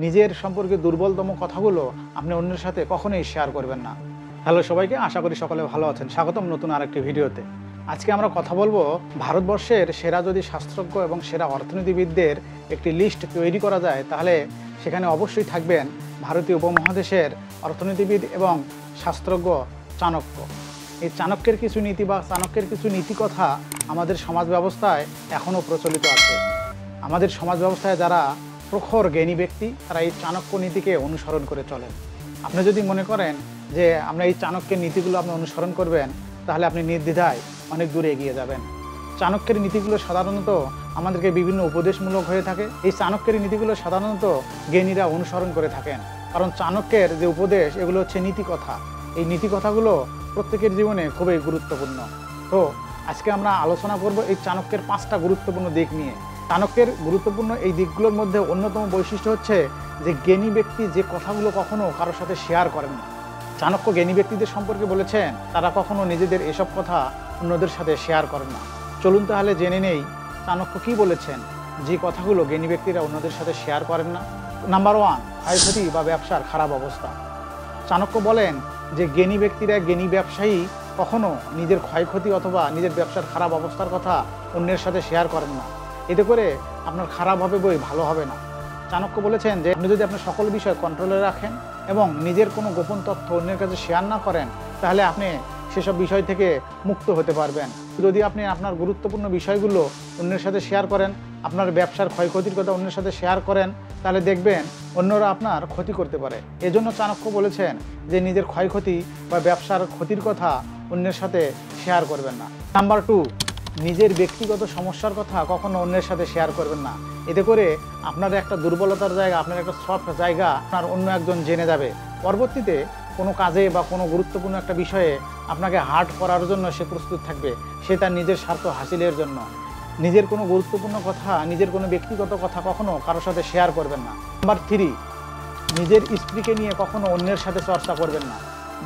নিজের সম্পর্কে দুর্বলতম কথাগুলো আপনি অন্যের সাথে কখনোই শেয়ার করবেন না। হ্যালো সবাইকে, আশা করি সকলে ভালো আছেন। স্বাগতম নতুন আরেকটি ভিডিওতে। আজকে আমরা কথা বলবো ভারতবর্ষের সেরা যদি শাস্ত্রজ্ঞ এবং সেরা অর্থনীতিবিদদের একটি লিস্ট তৈরি করা যায়, তাহলে সেখানে অবশ্যই থাকবেন ভারতীয় উপমহাদেশের অর্থনীতিবিদ এবং শাস্ত্রজ্ঞ চাণক্য। এই চাণক্যের কিছু নীতি বা চাণক্যের কিছু নীতিকথা আমাদের সমাজ ব্যবস্থায় এখনও প্রচলিত আছে। আমাদের সমাজ ব্যবস্থায় যারা প্রখর জ্ঞানী ব্যক্তি, তারা এই চাণক্য নীতিকে অনুসরণ করে চলেন। আপনি যদি মনে করেন যে আমরা এই চাণক্যের নীতিগুলো আপনি অনুসরণ করবেন, তাহলে আপনি নির্দ্বিধায় অনেক দূরে এগিয়ে যাবেন। চাণক্যের নীতিগুলো সাধারণত আমাদেরকে বিভিন্ন উপদেশমূলক হয়ে থাকে। এই চাণক্যের নীতিগুলো সাধারণত জ্ঞানীরা অনুসরণ করে থাকেন, কারণ চাণক্যের যে উপদেশ এগুলো হচ্ছে নীতিকথা। এই নীতিকথাগুলো প্রত্যেকের জীবনে খুবই গুরুত্বপূর্ণ। তো আজকে আমরা আলোচনা করব এই চাণক্যের 5টা গুরুত্বপূর্ণ দিক নিয়ে। চাণক্যের গুরুত্বপূর্ণ এই দিকগুলোর মধ্যে অন্যতম বৈশিষ্ট্য হচ্ছে যে জ্ঞানী ব্যক্তি যে কথাগুলো কখনো কারোর সাথে শেয়ার করেন না। চাণক্য জ্ঞানী ব্যক্তিদের সম্পর্কে বলেছেন তারা কখনো নিজেদের এসব কথা অন্যদের সাথে শেয়ার করেন না। চলুন তাহলে জেনে নেই চাণক্য কী বলেছেন, যে কথাগুলো জ্ঞানী ব্যক্তিরা অন্যদের সাথে শেয়ার করেন না। নাম্বার 1, ক্ষয়ক্ষতি বা ব্যবসার খারাপ অবস্থা। চাণক্য বলেন যে জ্ঞানী ব্যক্তিরা, জ্ঞানী ব্যবসায়ী কখনো নিজের ক্ষয়ক্ষতি অথবা নিজের ব্যবসার খারাপ অবস্থার কথা অন্যের সাথে শেয়ার করেন না। এতে করে আপনার খারাপ হবে বই ভালো হবে না। চাণক্য বলেছেন যে আপনি যদি আপনার সকল বিষয় কন্ট্রোলে রাখেন এবং নিজের কোনো গোপন তথ্য অন্যের কাছে শেয়ার না করেন, তাহলে আপনি সেসব বিষয় থেকে মুক্ত হতে পারবেন। যদি আপনি আপনার গুরুত্বপূর্ণ বিষয়গুলো অন্যের সাথে শেয়ার করেন, আপনার ব্যবসার ক্ষয়ক্ষতির কথা অন্যের সাথে শেয়ার করেন, তাহলে দেখবেন অন্যরা আপনার ক্ষতি করতে পারে। এজন্য চাণক্য বলেছেন যে নিজের ক্ষয়ক্ষতি বা ব্যবসার ক্ষতির কথা অন্যের সাথে শেয়ার করবেন না। নাম্বার 2, নিজের ব্যক্তিগত সমস্যার কথা কখনো অন্যের সাথে শেয়ার করবেন না। এতে করে আপনার একটা দুর্বলতার জায়গা, আপনার একটা সফট জায়গা আপনার অন্য একজন জেনে যাবে। পরবর্তীতে কোনো কাজে বা কোনো গুরুত্বপূর্ণ একটা বিষয়ে আপনাকে হার্ট করার জন্য সে প্রস্তুত থাকবে, সে তার নিজের স্বার্থ হাসিলের জন্য। নিজের কোনো গুরুত্বপূর্ণ কথা, নিজের কোনো ব্যক্তিগত কথা কখনো কারোর সাথে শেয়ার করবেন না। নাম্বার 3, নিজের স্ত্রীকে নিয়ে কখনো অন্যের সাথে চর্চা করবেন না।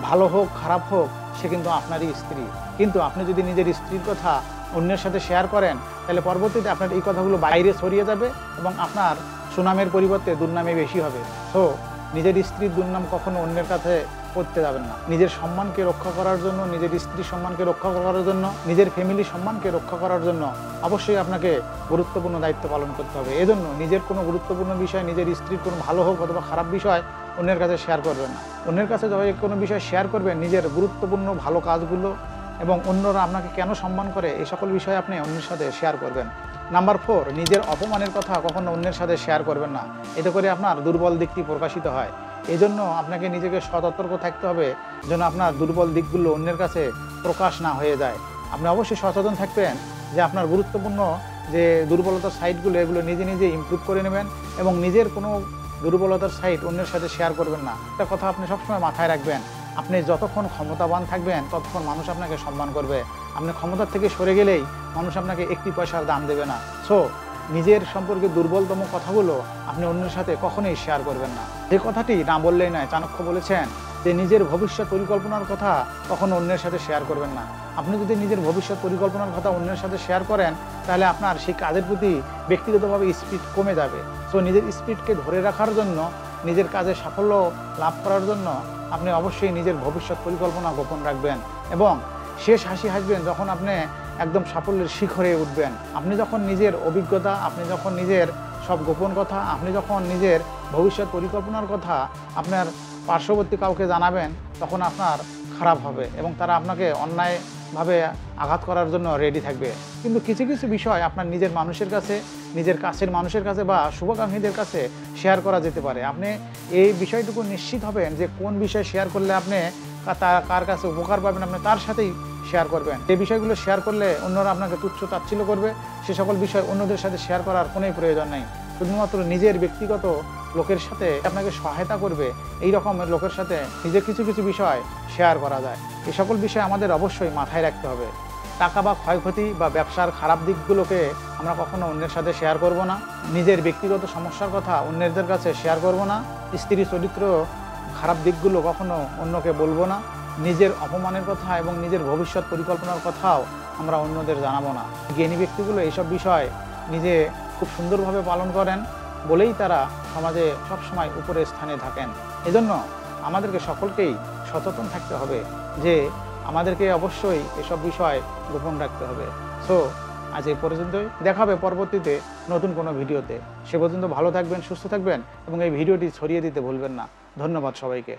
ভালো হোক খারাপ হোক, সে কিন্তু আপনারই স্ত্রী। কিন্তু আপনি যদি নিজের স্ত্রীর কথা অন্যের সাথে শেয়ার করেন, তাহলে পরবর্তীতে আপনার এই কথাগুলো বাইরে ছড়িয়ে যাবে এবং আপনার সুনামের পরিবর্তে দুর্নামে বেশি হবে। তো নিজের স্ত্রীর দুর্নাম কখনো অন্যের কাছে করতে যাবেন না। নিজের সম্মানকে রক্ষা করার জন্য, নিজের স্ত্রীর সম্মানকে রক্ষা করার জন্য, নিজের ফ্যামিলির সম্মানকে রক্ষা করার জন্য অবশ্যই আপনাকে গুরুত্বপূর্ণ দায়িত্ব পালন করতে হবে। এজন্য নিজের কোনো গুরুত্বপূর্ণ বিষয়, নিজের স্ত্রীর কোনো ভালো হোক অথবা খারাপ বিষয় অন্যের কাছে শেয়ার করবেন না। অন্যের কাছে যখন কোনো বিষয় শেয়ার করবেন, নিজের গুরুত্বপূর্ণ ভালো কাজগুলো এবং অন্যরা আপনাকে কেন সম্মান করে, এই সকল বিষয় আপনি অন্যের সাথে শেয়ার করবেন। নাম্বার 4, নিজের অপমানের কথা কখনো অন্যের সাথে শেয়ার করবেন না। এতে করে আপনার দুর্বল দিকটি প্রকাশিত হয়। এই জন্য আপনাকে নিজেকে সতর্ক থাকতে হবে যেন আপনার দুর্বল দিকগুলো অন্যের কাছে প্রকাশ না হয়ে যায়। আপনি অবশ্যই সচেতন থাকবেন যে আপনার গুরুত্বপূর্ণ যে দুর্বলতার সাইটগুলো, এগুলো নিজে নিজে ইমপ্রুভ করে নেবেন এবং নিজের কোনো দুর্বলতার সাইট অন্যের সাথে শেয়ার করবেন না। একটা কথা আপনি সবসময় মাথায় রাখবেন, আপনি যতক্ষণ ক্ষমতাবান থাকবেন ততক্ষণ মানুষ আপনাকে সম্মান করবে। আপনি ক্ষমতার থেকে সরে গেলেই মানুষ আপনাকে একটি পয়সার দাম দেবে না। সো নিজের সম্পর্কে দুর্বলতম কথাগুলো আপনি অন্যের সাথে কখনোই শেয়ার করবেন না। যে কথাটি না বললেই নয়, চাণক্য বলেছেন যে নিজের ভবিষ্যৎ পরিকল্পনার কথা কখনো অন্যের সাথে শেয়ার করবেন না। আপনি যদি নিজের ভবিষ্যৎ পরিকল্পনার কথা অন্যের সাথে শেয়ার করেন, তাহলে আপনার সেই কাজের প্রতি ব্যক্তিগতভাবে স্পিড কমে যাবে। সো নিজের স্পিডকে ধরে রাখার জন্য, নিজের কাজে সাফল্য লাভ করার জন্য আপনি অবশ্যই নিজের ভবিষ্যৎ পরিকল্পনা গোপন রাখবেন এবং শেষ হাসি হাসবেন যখন আপনি একদম সাফল্যের শিখরে উঠবেন। আপনি যখন নিজের অভিজ্ঞতা, আপনি যখন নিজের সব গোপন কথা, আপনি যখন নিজের ভবিষ্যৎ পরিকল্পনার কথা আপনার পার্শ্ববর্তী কাউকে জানাবেন, তখন আপনার খারাপ হবে এবং তারা আপনাকে অন্যায়ভাবে আঘাত করার জন্য রেডি থাকবে। কিন্তু কিছু কিছু বিষয় আপনার নিজের মানুষের কাছে, নিজের কাছের মানুষের কাছে বা শুভাকাঙ্ক্ষীদের কাছে শেয়ার করা যেতে পারে। আপনি এই বিষয়টুকু নিশ্চিত হবেন যে কোন বিষয় শেয়ার করলে আপনি কার কাছে উপকার পাবেন, আপনি তার সাথেই শেয়ার করবেন। যে বিষয়গুলো শেয়ার করলে অন্যরা আপনাকে তুচ্ছ তাচ্ছিল্য করবে, সে সকল বিষয় অন্যদের সাথে শেয়ার করার কোনোই প্রয়োজন নেই। শুধুমাত্র নিজের ব্যক্তিগত লোকের সাথে আপনাকে সহায়তা করবে এই রকমের লোকের সাথে নিজের কিছু কিছু বিষয় শেয়ার করা যায়। এই সকল বিষয় আমাদের অবশ্যই মাথায় রাখতে হবে। টাকা বা ক্ষয়ক্ষতি বা ব্যবসার খারাপ দিকগুলোকে আমরা কখনো অন্যের সাথে শেয়ার করব না। নিজের ব্যক্তিগত সমস্যার কথা অন্যদের কাছে শেয়ার করব না। স্ত্রী চরিত্র খারাপ দিকগুলো কখনো অন্যকে বলবো না। নিজের অপমানের কথা এবং নিজের ভবিষ্যৎ পরিকল্পনার কথাও আমরা অন্যদের জানাবো না। জ্ঞানী ব্যক্তিগুলো এইসব বিষয় নিজে খুব সুন্দরভাবে পালন করেন বলেই তারা সমাজে সবসময় উপরের স্থানে থাকেন। এজন্য আমাদেরকে সকলকেই সচেতন থাকতে হবে যে আমাদেরকে অবশ্যই এসব বিষয় গোপন রাখতে হবে। সো আজ এই পর্যন্তই, দেখা হবে পরবর্তীতে নতুন কোনো ভিডিওতে। সে পর্যন্ত ভালো থাকবেন, সুস্থ থাকবেন এবং এই ভিডিওটি ছড়িয়ে দিতে ভুলবেন না। ধন্যবাদ সবাইকে।